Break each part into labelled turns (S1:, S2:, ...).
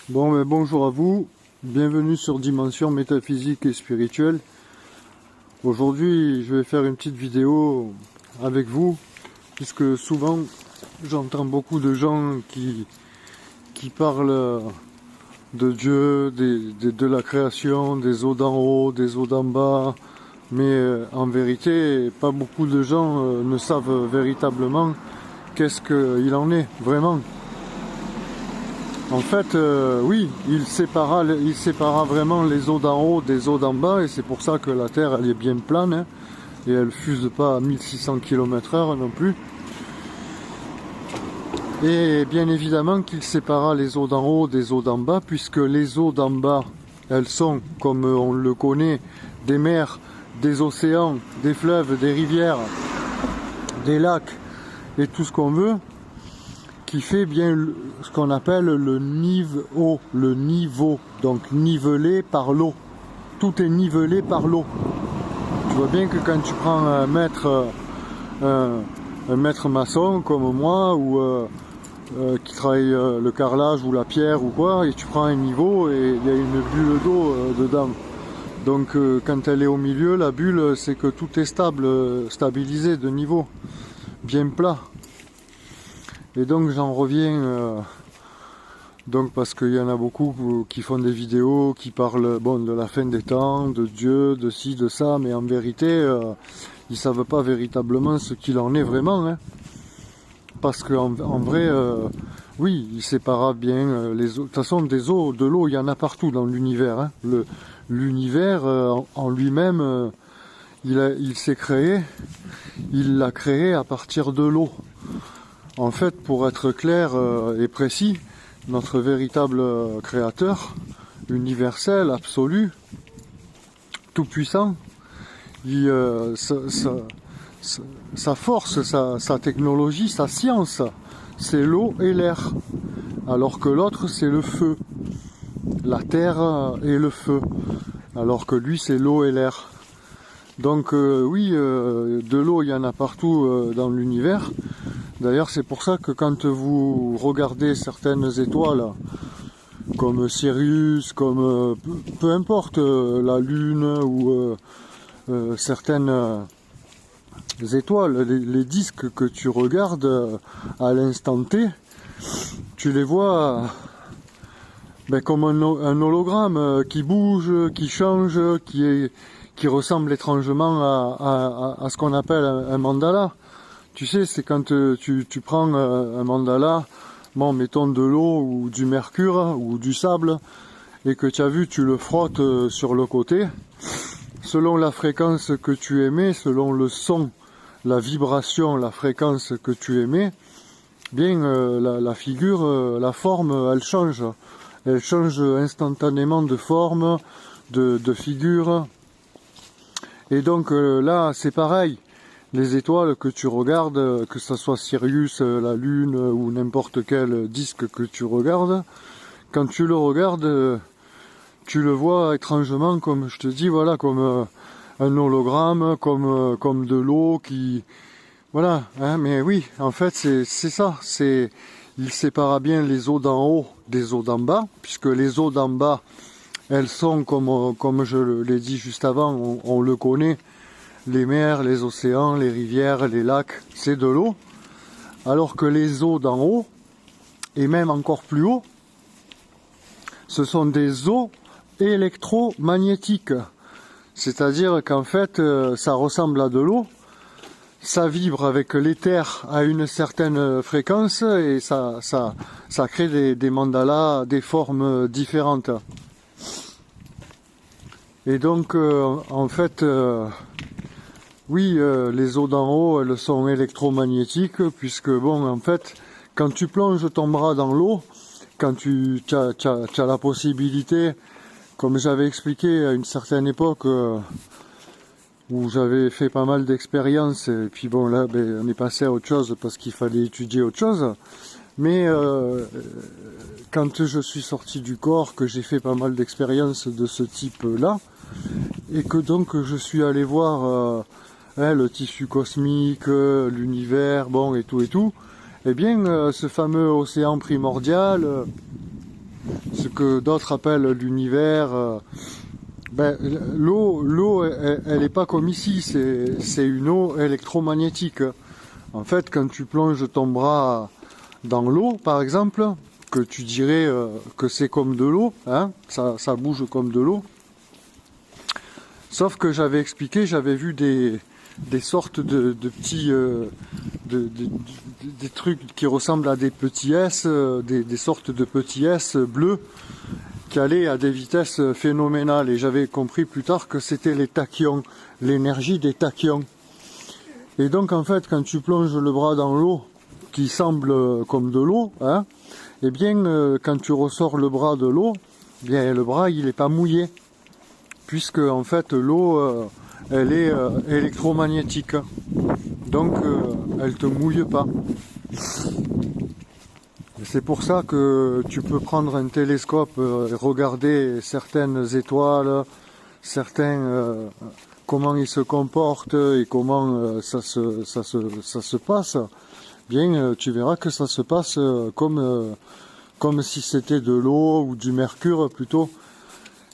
S1: Bon, ben, bonjour à vous, bienvenue sur Dimension Métaphysique et Spirituelle. Aujourd'hui, je vais faire une petite vidéo avec vous, puisque souvent j'entends beaucoup de gens qui parlent de Dieu, de la création, des eaux d'en haut, des eaux d'en bas, mais en vérité, pas beaucoup de gens ne savent véritablement qu'est-ce qu'il en est, vraiment. En fait, oui, il sépara vraiment les eaux d'en haut des eaux d'en bas, et c'est pour ça que la Terre, elle est bien plane, hein, et elle fuse pas à 1600 km/h non plus. Et bien évidemment qu'il sépara les eaux d'en haut des eaux d'en bas, puisque les eaux d'en bas, elles sont, comme on le connaît, des mers, des océans, des fleuves, des rivières, des lacs, et tout ce qu'on veut, qui fait bien ce qu'on appelle le niveau, donc nivelé par l'eau. Tout est nivelé par l'eau. Tu vois bien que quand tu prends un maître maçon comme moi, ou qui travaille le carrelage ou la pierre ou quoi, et tu prends un niveau et il y a une bulle d'eau dedans. Donc quand elle est au milieu, la bulle, c'est que tout est stabilisé de niveau, bien plat. Et donc j'en reviens, donc parce qu'il y en a beaucoup qui font des vidéos, qui parlent de la fin des temps, de Dieu, de ci, de ça, mais en vérité, ils ne savent pas véritablement ce qu'il en est vraiment. Hein. Parce qu'en vrai, oui, il sépara bien les eaux. De toute façon, de l'eau, il y en a partout dans l'univers. Hein. L'univers en lui-même, il s'est créé, il l'a créé à partir de l'eau. En fait, pour être clair et précis, notre véritable créateur, universel, absolu, tout-puissant, sa force, sa technologie, sa science, c'est l'eau et l'air. Alors que l'autre, c'est le feu. La terre et le feu. Alors que lui, c'est l'eau et l'air. Donc oui, de l'eau, il y en a partout dans l'univers. D'ailleurs, c'est pour ça que quand vous regardez certaines étoiles, comme Sirius, comme peu importe, la Lune ou certaines étoiles, les disques que tu regardes à l'instant T, tu les vois comme un hologramme qui bouge, qui change, qui ressemble étrangement à ce qu'on appelle un mandala. Tu sais, c'est quand tu prends un mandala, mettons de l'eau ou du mercure ou du sable, et que tu as vu, tu le frottes sur le côté. Selon la fréquence que tu émets, selon le son, la vibration, la fréquence que tu émets, bien la figure, la forme, elle change. Elle change instantanément de forme, de figure. Et donc là, c'est pareil. Les étoiles que tu regardes, que ce soit Sirius, la Lune ou n'importe quel disque que tu regardes, quand tu le regardes, tu le vois étrangement, comme je te dis, voilà, comme un hologramme, comme de l'eau qui... Voilà, hein, mais oui, en fait c'est ça, il sépara bien les eaux d'en haut des eaux d'en bas, puisque les eaux d'en bas, elles sont, comme je l'ai dit juste avant, on le connaît, les mers, les océans, les rivières, les lacs, c'est de l'eau. Alors que les eaux d'en haut, et même encore plus haut, ce sont des eaux électromagnétiques. C'est-à-dire qu'en fait, ça ressemble à de l'eau, ça vibre avec l'éther à une certaine fréquence et ça crée des mandalas, des formes différentes. Et donc, en fait... oui, les eaux d'en haut, elles sont électromagnétiques, puisque, en fait, quand tu plonges ton bras dans l'eau, quand tu as la possibilité, comme j'avais expliqué à une certaine époque, où j'avais fait pas mal d'expériences, et puis là, on est passé à autre chose, parce qu'il fallait étudier autre chose, mais quand je suis sorti du corps, que j'ai fait pas mal d'expériences de ce type-là, et que donc je suis allé voir le tissu cosmique, l'univers, bon, et tout, eh bien, ce fameux océan primordial, ce que d'autres appellent l'univers, ben, l'eau, elle n'est pas comme ici, c'est une eau électromagnétique. En fait, quand tu plonges ton bras dans l'eau, par exemple, que tu dirais que c'est comme de l'eau, hein, ça bouge comme de l'eau. Sauf que j'avais expliqué, j'avais vu des sortes de petits, des trucs qui ressemblent à des petits S, des sortes de petits S bleus qui allaient à des vitesses phénoménales. Et j'avais compris plus tard que c'était les tachyons, l'énergie des tachyons. Et donc en fait, quand tu plonges le bras dans l'eau, qui semble comme de l'eau, hein, eh bien, quand tu ressors le bras de l'eau, eh bien le bras il n'est pas mouillé, puisque en fait l'eau elle est électromagnétique, donc elle te mouille pas. C'est pour ça que tu peux prendre un télescope et regarder certaines étoiles, comment ils se comportent et comment ça se passe. Bien, tu verras que ça se passe comme si c'était de l'eau ou du mercure plutôt,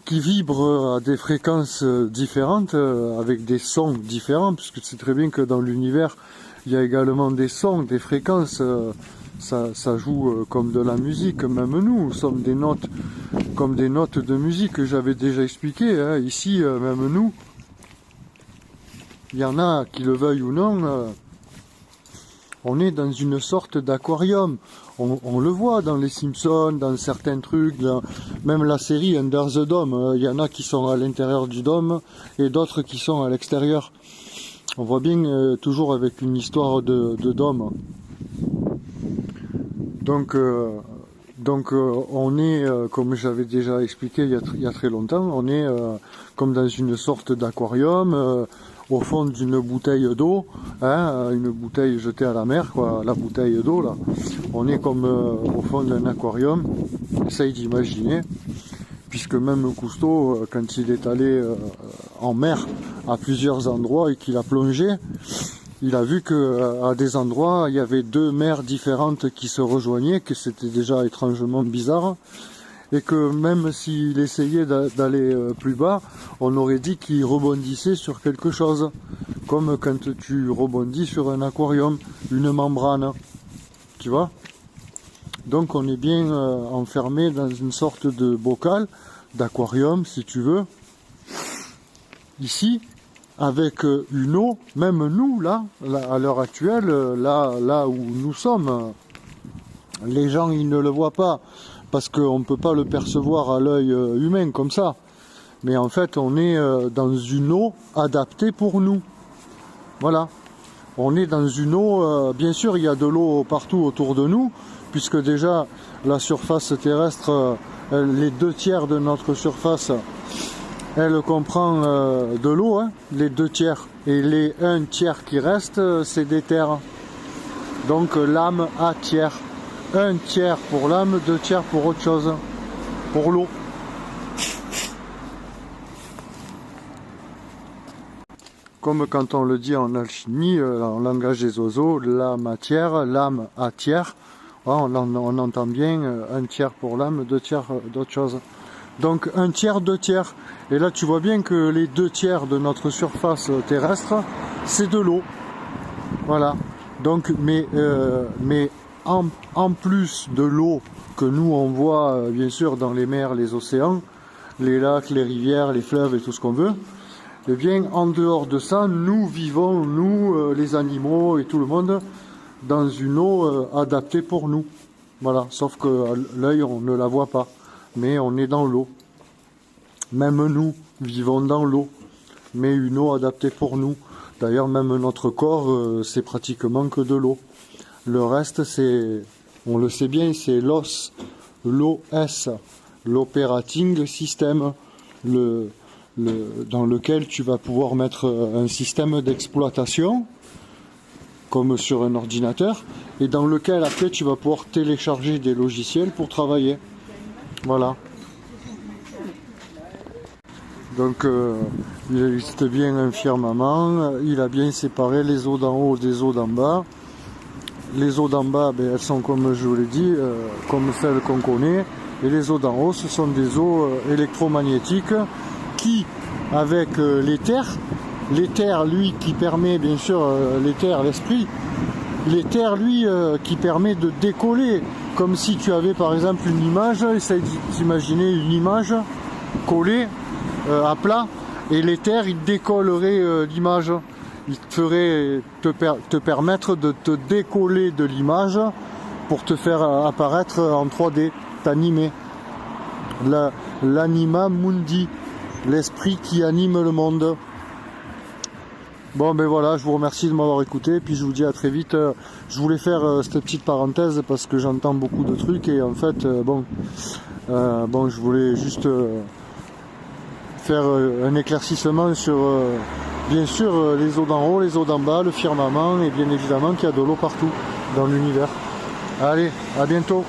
S1: qui vibre à des fréquences différentes, avec des sons différents, puisque c'est très bien que dans l'univers, il y a également des sons, des fréquences, ça joue comme de la musique, même nous sommes des notes, comme des notes de musique que j'avais déjà expliqué, hein. Ici, même nous, il y en a qui le veuillent ou non, on est dans une sorte d'aquarium. On le voit dans les Simpsons, dans certains trucs, même la série Under the Dome, il y en a qui sont à l'intérieur du dôme et d'autres qui sont à l'extérieur. On voit bien toujours avec une histoire de dôme. Donc on est, comme j'avais déjà expliqué il y a très longtemps, on est comme dans une sorte d'aquarium, au fond d'une bouteille d'eau, hein, une bouteille jetée à la mer, quoi, la bouteille d'eau là. On est comme au fond d'un aquarium, essaye d'imaginer, puisque même Cousteau, quand il est allé en mer à plusieurs endroits et qu'il a plongé, il a vu que à des endroits il y avait deux mers différentes qui se rejoignaient, que c'était déjà étrangement bizarre, et que même s'il essayait d'aller plus bas, on aurait dit qu'il rebondissait sur quelque chose, comme quand tu rebondis sur un aquarium, une membrane, tu vois. Donc on est bien enfermé dans une sorte de bocal, d'aquarium si tu veux, ici, avec une eau, même nous là à l'heure actuelle, là où nous sommes, les gens ils ne le voient pas, parce qu'on ne peut pas le percevoir à l'œil humain comme ça. Mais en fait, on est dans une eau adaptée pour nous. Voilà. On est dans une eau, bien sûr, il y a de l'eau partout autour de nous, puisque déjà, la surface terrestre, les 2/3 de notre surface, elle comprend de l'eau, hein, les 2/3. Et les 1/3 qui restent, c'est des terres. Donc l'âme a tiers. 1/3 pour l'âme, 2/3 pour autre chose, pour l'eau. Comme quand on le dit en alchimie, en langage des oiseaux, la matière, l'âme a tiers. On entend bien 1/3 pour l'âme, 2/3 d'autre chose. Donc 1/3, 2/3. Et là tu vois bien que les 2/3 de notre surface terrestre, c'est de l'eau. Voilà. Donc, mais en plus de l'eau que nous on voit bien sûr dans les mers, les océans, les lacs, les rivières, les fleuves et tout ce qu'on veut, eh bien en dehors de ça, nous vivons, nous les animaux et tout le monde, dans une eau adaptée pour nous. Voilà, sauf que l'œil on ne la voit pas, mais on est dans l'eau. Même nous vivons dans l'eau, mais une eau adaptée pour nous. D'ailleurs même notre corps c'est pratiquement que de l'eau. Le reste, c'est, on le sait bien, c'est l'OS, l'OS, l'operating system, dans lequel tu vas pouvoir mettre un système d'exploitation, comme sur un ordinateur, et dans lequel après tu vas pouvoir télécharger des logiciels pour travailler. Voilà. Donc il existe bien un firmament, il a bien séparé les eaux d'en haut des eaux d'en bas. Les eaux d'en bas, ben, elles sont comme je vous l'ai dit, comme celles qu'on connaît, et les eaux d'en haut, ce sont des eaux électromagnétiques qui, avec l'éther lui qui permet bien sûr, l'éther, l'esprit, l'éther lui qui permet de décoller, comme si tu avais par exemple une image, essaye d'imaginer une image collée à plat, et l'éther il décollerait l'image, il ferait te permettre de te décoller de l'image pour te faire apparaître en 3D, t'animer. L'anima mundi, l'esprit qui anime le monde. Bon ben voilà, je vous remercie de m'avoir écouté, puis je vous dis à très vite. Je voulais faire cette petite parenthèse parce que j'entends beaucoup de trucs et en fait je voulais juste faire un éclaircissement sur bien sûr les eaux d'en haut, les eaux d'en bas, le firmament, et bien évidemment qu'il y a de l'eau partout dans l'univers. Allez, à bientôt.